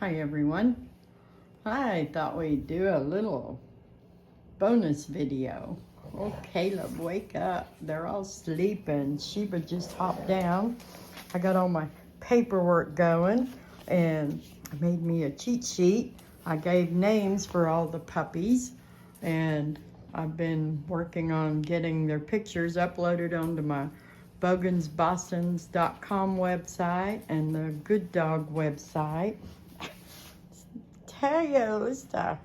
Hi everyone. I thought we'd do a little bonus video. Oh, Caleb, wake up. They're all sleeping. Sheba just hopped down. I got all my paperwork going and I made me a cheat sheet. I gave names for all the puppies and I've been working on getting their pictures uploaded onto my bogansbostons.com website and the Good Dog website. Tell you, it's a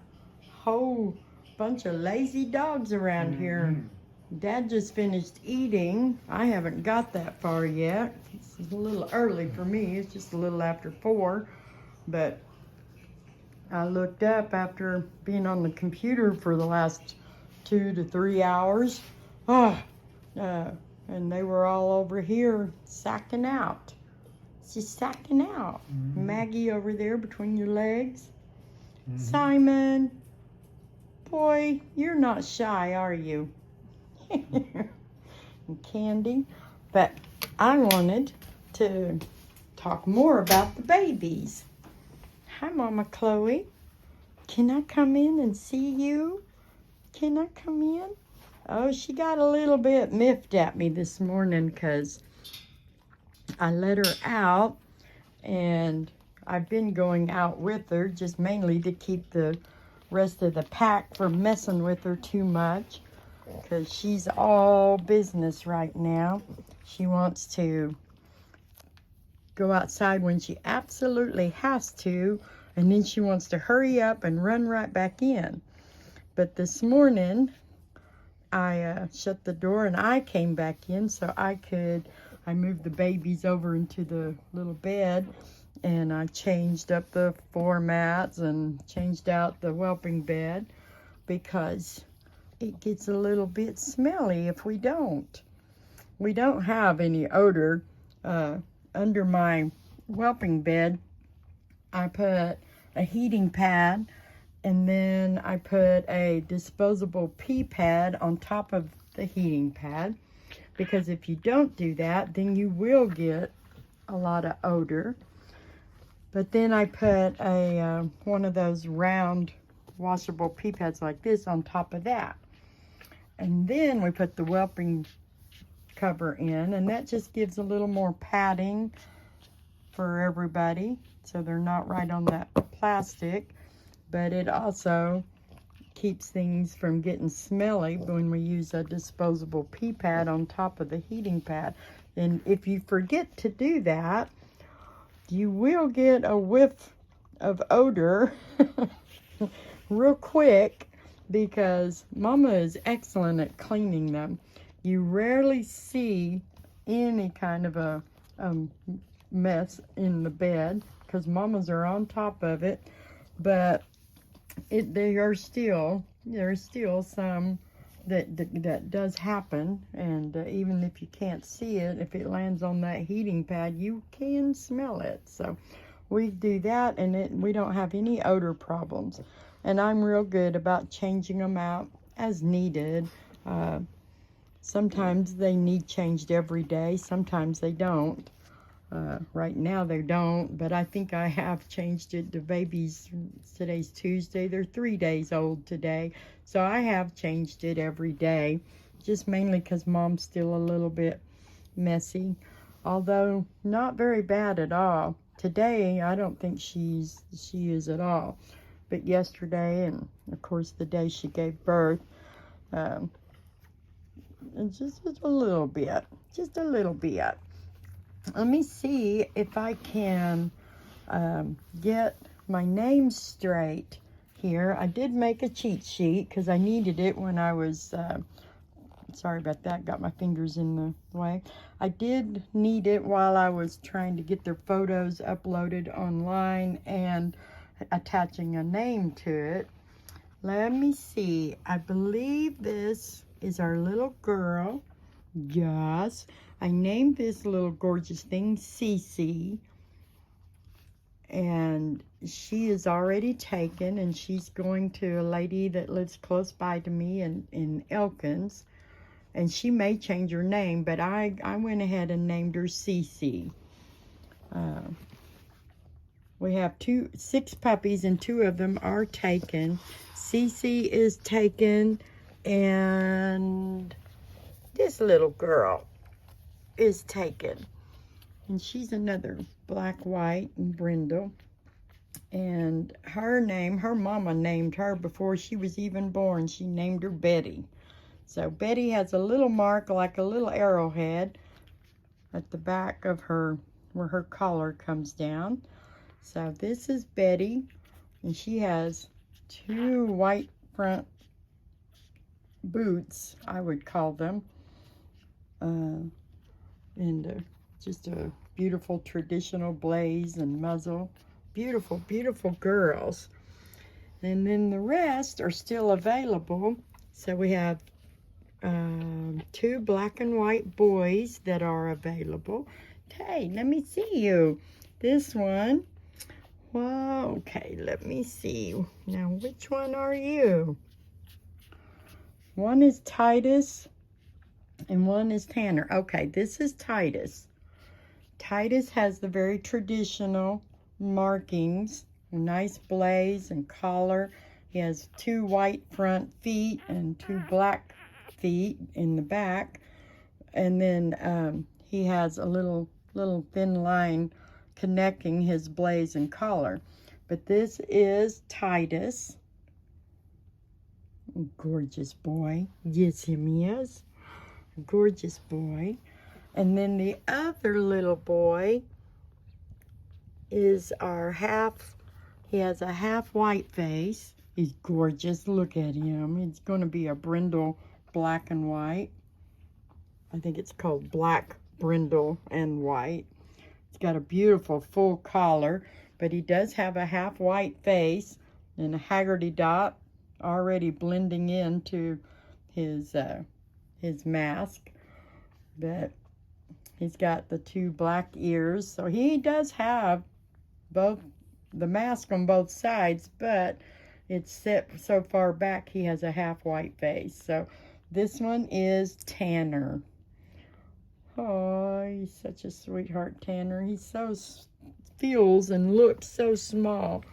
whole bunch of lazy dogs around here. Dad just finished eating. I haven't got that far yet. It's a little early for me. It's just a little after 4. But I looked up after being on the computer for the last 2 to 3 hours. And they were all over here sacking out. She's sacking out. Maggie over there between your legs. Simon, boy, you're not shy, are you? And Candy. But I wanted to talk more about the babies. Hi, Mama Chloe. Can I come in and see you? Can I come in? Oh, she got a little bit miffed at me this morning because I let her out and I've been going out with her just mainly to keep the rest of the pack from messing with her too much because she's all business right now. She wants to go outside when she absolutely has to, and then she wants to hurry up and run right back in. But this morning I shut the door and I came back in so I moved the babies over into the little bed and I changed up the floor mats and changed out the whelping bed because it gets a little bit smelly if we don't. We don't have any odor. Under my whelping bed, I put a heating pad and then I put a disposable pee pad on top of the heating pad because if you don't do that, then you will get a lot of odor. But then I put one of those round washable pee pads like this on top of that. And then we put the whelping cover in, and that just gives a little more padding for everybody so they're not right on that plastic. But it also keeps things from getting smelly when we use a disposable pee pad on top of the heating pad. And if you forget to do that, you will get a whiff of odor real quick because Mama is excellent at cleaning them. You rarely see any kind of a mess in the bed because Mamas are on top of it, but there's still some that does happen, and even if you can't see it, if it lands on that heating pad, you can smell it. So we do that, and we don't have any odor problems. And I'm real good about changing them out as needed. Sometimes they need changed every day, sometimes they don't. Right now they don't, but I think I have changed it. The babies, today's Tuesday, they're 3 days old today, so I have changed it every day, just mainly because Mom's still a little bit messy, although not very bad at all. Today I don't think she is at all, but yesterday and of course the day she gave birth, just a little bit, Let me see if I can get my name straight here. I did make a cheat sheet because I needed it when I was, sorry about that, got my fingers in the way. I did need it while I was trying to get their photos uploaded online and attaching a name to it. Let me see. I believe this is our little girl. Yes. I named this little gorgeous thing Cece, and she is already taken, and she's going to a lady that lives close by to me in Elkins, and she may change her name, but I went ahead and named her Cece. We have 6 puppies, and 2 of them are taken. Cece is taken, and this little girl is taken. And she's another black, white, and brindle. And her name, her mama named her before she was even born. She named her Betty. So Betty has a little mark like a little arrowhead at the back of her, where her collar comes down. So this is Betty, and she has 2 white front boots, I would call them. And just a beautiful traditional blaze and muzzle. Beautiful, beautiful girls. And then the rest are still available. So we have 2 black and white boys that are available. Hey, let me see you. This one. Well, okay, let me see. Now, which one are you? One is Titus and one is Tanner. Okay, this is Titus. Titus has the very traditional markings, a nice blaze and collar. He has 2 white front feet and 2 black feet in the back. And then he has a little thin line connecting his blaze and collar. But this is Titus. Gorgeous boy. Yes, him is. Gorgeous boy. And then the other little boy is our he has a half white face. He's gorgeous. Look at him. It's going to be a brindle black and white. I think it's called black brindle and white. It's got a beautiful full collar, but he does have a half white face and a Haggerty dot already blending into his mask. But he's got the 2 black ears, so he does have both the mask on both sides, but it's set so far back he has a half white face. So this one is Tanner. Oh, he's such a sweetheart, Tanner. He feels and looks so small,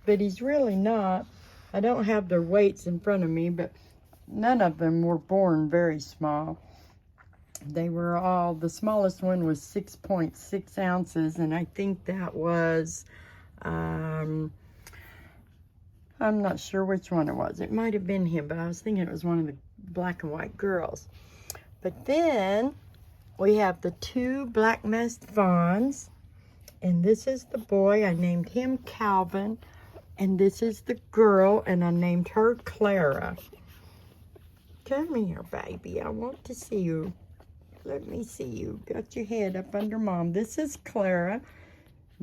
but he's really not. I don't have their weights in front of me, but none of them were born very small. They were all, the smallest one was 6.6 ounces, and I think that was, I'm not sure which one it was. It might have been him, but I was thinking it was one of the black and white girls. But then we have the 2 black masked fawns, and this is the boy. I named him Calvin, and this is the girl, and I named her Clara. Come here, baby. I want to see you. Let me see you. Got your head up under Mom. This is Clara.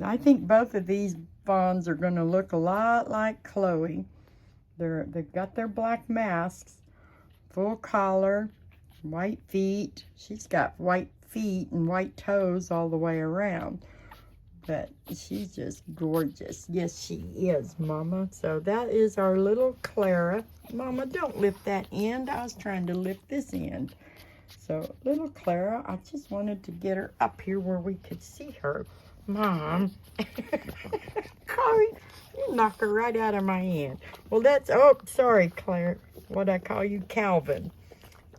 I think both of these fawns are going to look a lot like Chloe. They've got their black masks, full collar, white feet. She's got white feet and white toes all the way around. But she's just gorgeous. Yes, she is, Mama. So that is our little Clara. Mama, don't lift that end. I was trying to lift this end. So little Clara, I just wanted to get her up here where we could see her. Mom. Chloe, you knock her right out of my hand. Well, that's, oh, sorry, Claire. What I call you, Calvin.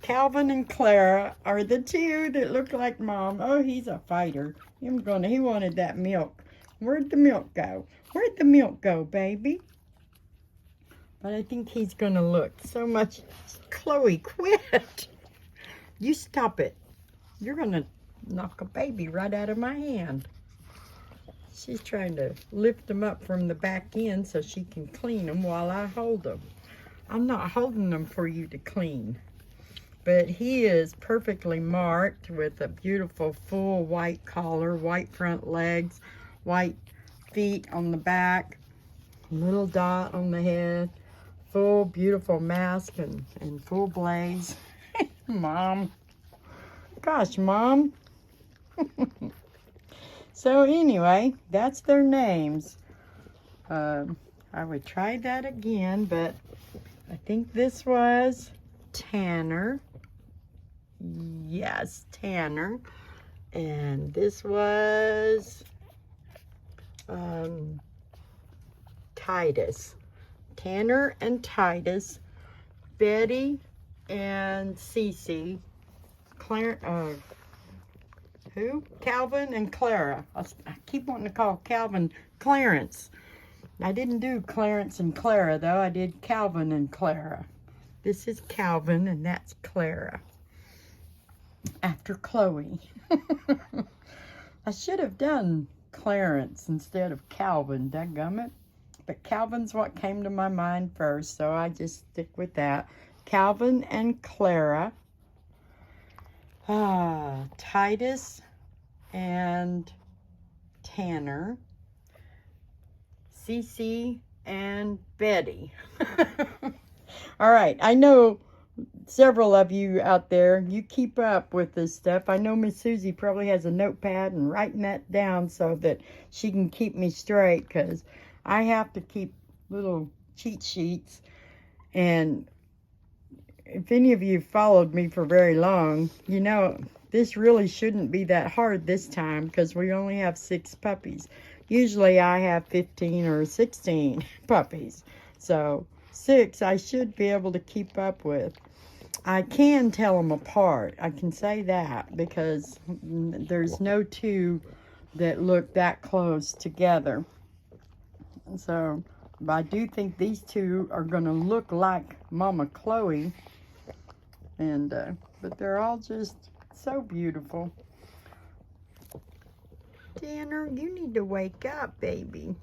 Calvin and Clara are the 2 that look like Mom. Oh, he's a fighter. He wanted that milk. Where'd the milk go? Where'd the milk go, baby? But I think he's gonna look so much. Chloe, quit. You stop it. You're gonna knock a baby right out of my hand. She's trying to lift them up from the back end so she can clean them while I hold them. I'm not holding them for you to clean. But he is perfectly marked with a beautiful full white collar, white front legs, white feet on the back, little dot on the head, full beautiful mask and full blaze. Mom. Gosh, Mom. So anyway, that's their names. I would try that again, but I think this was Tanner. Yes, Tanner. And this was Titus. Tanner and Titus. Betty and Cece. Calvin and Clara. I keep wanting to call Calvin Clarence. I didn't do Clarence and Clara, though. I did Calvin and Clara. This is Calvin, and that's Clara. After Chloe. I should have done Clarence instead of Calvin, dadgummit. But Calvin's what came to my mind first, so I just stick with that. Calvin and Clara. Titus and Tanner. Cece and Betty. All right, I know several of you out there, you keep up with this stuff. I know Miss Susie probably has a notepad and writing that down so that she can keep me straight, because I have to keep little cheat sheets. And if any of you followed me for very long, you know this really shouldn't be that hard this time, because we only have 6 puppies. Usually I have 15 or 16 puppies. So 6 I should be able to keep up with. I can tell them apart. I can say that, because there's no 2 that look that close together. So, but I do think these 2 are going to look like Mama Chloe. And, but they're all just so beautiful. Tanner, you need to wake up, baby.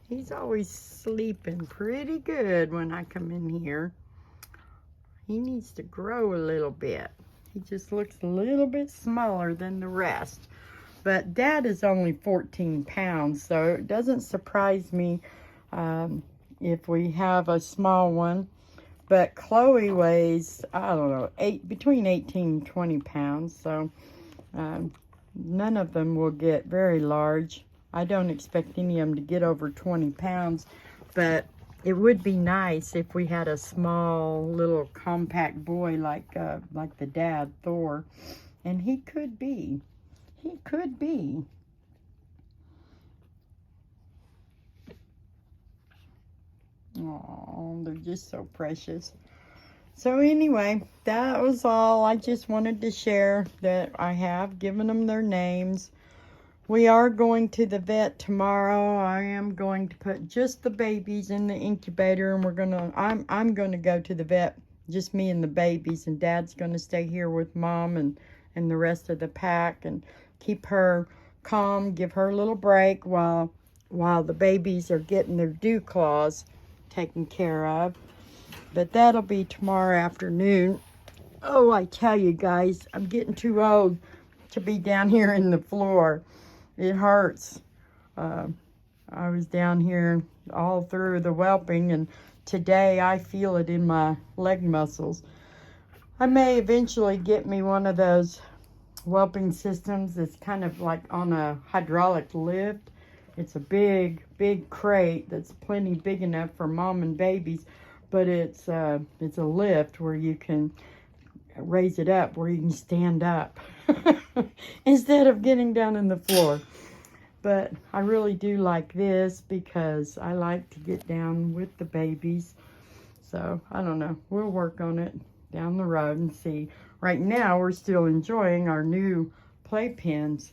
He's always sleeping pretty good when I come in here. He needs to grow a little bit. He just looks a little bit smaller than the rest. But Dad is only 14 pounds, so it doesn't surprise me if we have a small one. But Chloe weighs, I don't know, between 18 and 20 pounds, so none of them will get very large. I don't expect any of them to get over 20 pounds, but it would be nice if we had a small little compact boy like the dad, Thor. And he could be. He could be. Oh, they're just so precious. So anyway, that was all. I just wanted to share that I have given them their names. We are going to the vet tomorrow. I am going to put just the babies in the incubator, and I'm gonna go to the vet, just me and the babies, and Dad's gonna stay here with Mom and the rest of the pack and keep her calm, give her a little break while the babies are getting their dew claws taken care of. But that'll be tomorrow afternoon. Oh, I tell you guys, I'm getting too old to be down here in the floor. It hurts. I was down here all through the whelping, and today I feel it in my leg muscles. I may eventually get me one of those whelping systems that's kind of like on a hydraulic lift. It's a big crate that's plenty big enough for Mom and babies, but it's a lift where you can raise it up, where you can stand up instead of getting down in the floor. But I really do like this because I like to get down with the babies. So I don't know, we'll work on it down the road and see. Right now we're still enjoying our new playpens,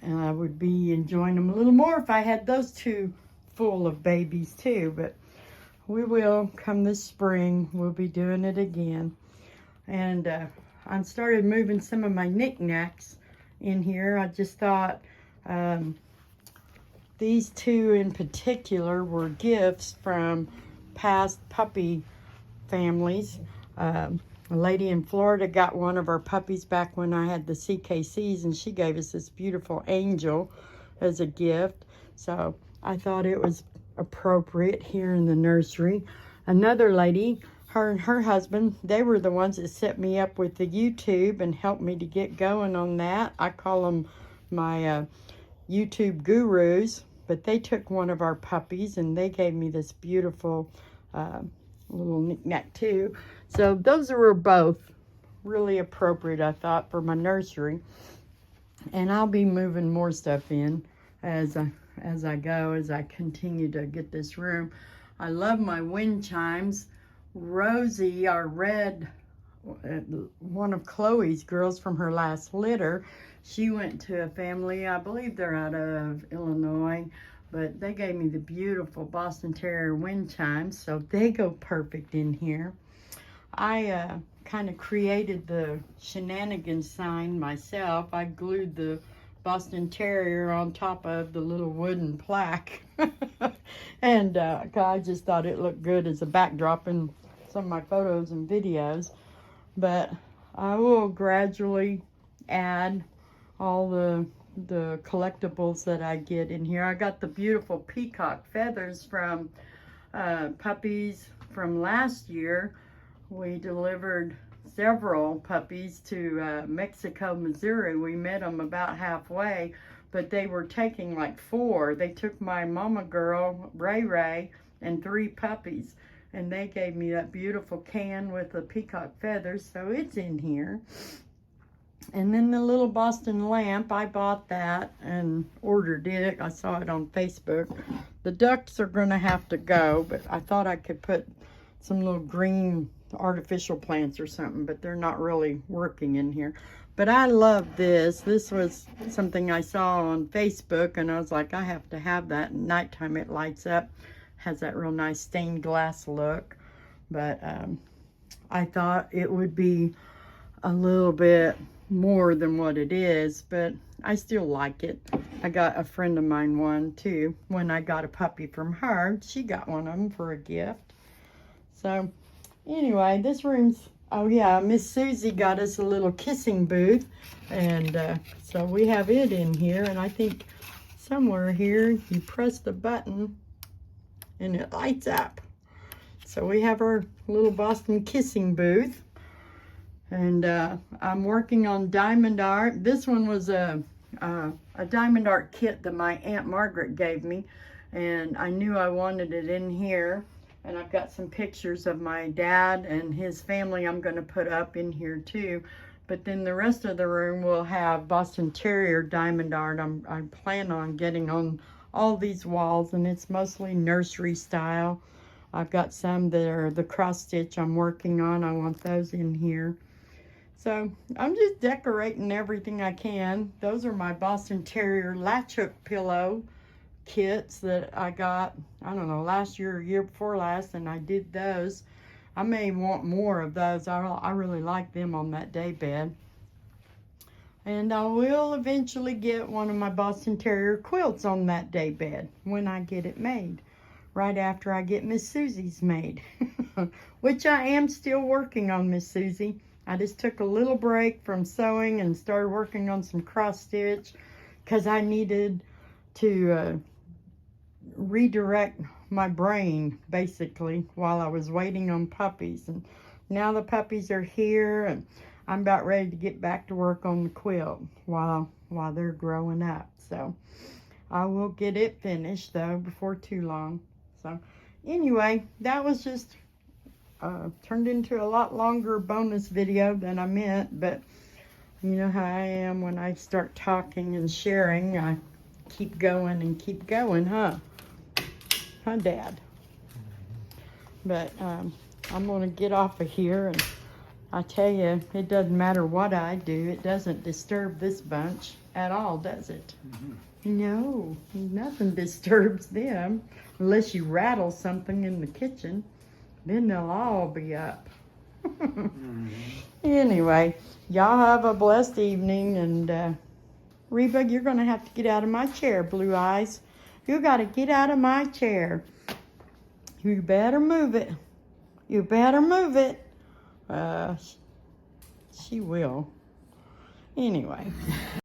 and I would be enjoying them a little more if I had those 2 full of babies too. But we will, come this spring, we'll be doing it again. And I started moving some of my knickknacks in here. I just thought these 2 in particular were gifts from past puppy families. A lady in Florida got one of our puppies back when I had the CKCs, and she gave us this beautiful angel as a gift. So I thought it was appropriate here in the nursery. Another lady, her and her husband, they were the ones that set me up with the YouTube and helped me to get going on that. I call them my YouTube gurus, but they took one of our puppies and they gave me this beautiful little knickknack too. So those were both really appropriate, I thought, for my nursery. And I'll be moving more stuff in as as I go, as I continue to get this room. I love my wind chimes. Rosie, our red, one of Chloe's girls from her last litter, she went to a family, I believe they're out of Illinois, but they gave me the beautiful Boston Terrier wind chimes, so they go perfect in here. I kind of created the shenanigans sign myself. I glued the Boston Terrier on top of the little wooden plaque. And I just thought it looked good as a backdrop in some of my photos and videos. But I will gradually add all the collectibles that I get in here. I got the beautiful peacock feathers from puppies from last year. We delivered several puppies to Mexico, Missouri. We met them about halfway, but they were taking like 4. They took my mama girl, Ray Ray, and 3 puppies, and they gave me that beautiful can with the peacock feathers, so it's in here. And then the little Boston lamp, I bought that and ordered it. I saw it on Facebook. The ducks are gonna have to go, but I thought I could put some little green artificial plants or something, but they're not really working in here. But I love this. This was something I saw on Facebook, and I was like, I have to have that. At nighttime it lights up, has that real nice stained glass look. But I thought it would be a little bit more than what it is, but I still like it. I got a friend of mine one too. When I got a puppy from her, she got one of them for a gift. So anyway, this room's, oh yeah, Miss Susie got us a little kissing booth, and so we have it in here, and I think somewhere here you press the button and it lights up. So we have our little Boston kissing booth, and I'm working on diamond art. This one was a diamond art kit that my Aunt Margaret gave me, and I knew I wanted it in here. And I've got some pictures of my dad and his family I'm going to put up in here too. But then the rest of the room will have Boston Terrier diamond art. I plan on getting on all these walls, and it's mostly nursery style. I've got some that are the cross stitch I'm working on. I want those in here. So I'm just decorating everything I can. Those are my Boston Terrier latch hook pillow kits that I got, I don't know, last year or year before last, and I did those. I may want more of those. I really like them on that day bed. And I will eventually get one of my Boston Terrier quilts on that day bed when I get it made, right after I get Miss Susie's made, which I am still working on Miss Susie. I just took a little break from sewing and started working on some cross stitch because I needed to redirect my brain basically while I was waiting on puppies. And now the puppies are here, and I'm about ready to get back to work on the quilt while they're growing up. So I will get it finished though before too long. So anyway, that was just turned into a lot longer bonus video than I meant, but you know how I am when I start talking and sharing. I keep going and keep going, huh? Huh, Dad? But I'm gonna get off of here, and I tell you, it doesn't matter what I do. It doesn't disturb this bunch at all, does it? No, nothing disturbs them unless you rattle something in the kitchen. Then they'll all be up. Anyway, y'all have a blessed evening, and Reba, you're gonna have to get out of my chair, Blue Eyes. You gotta get out of my chair. You better move it. You better move it. She will. Anyway.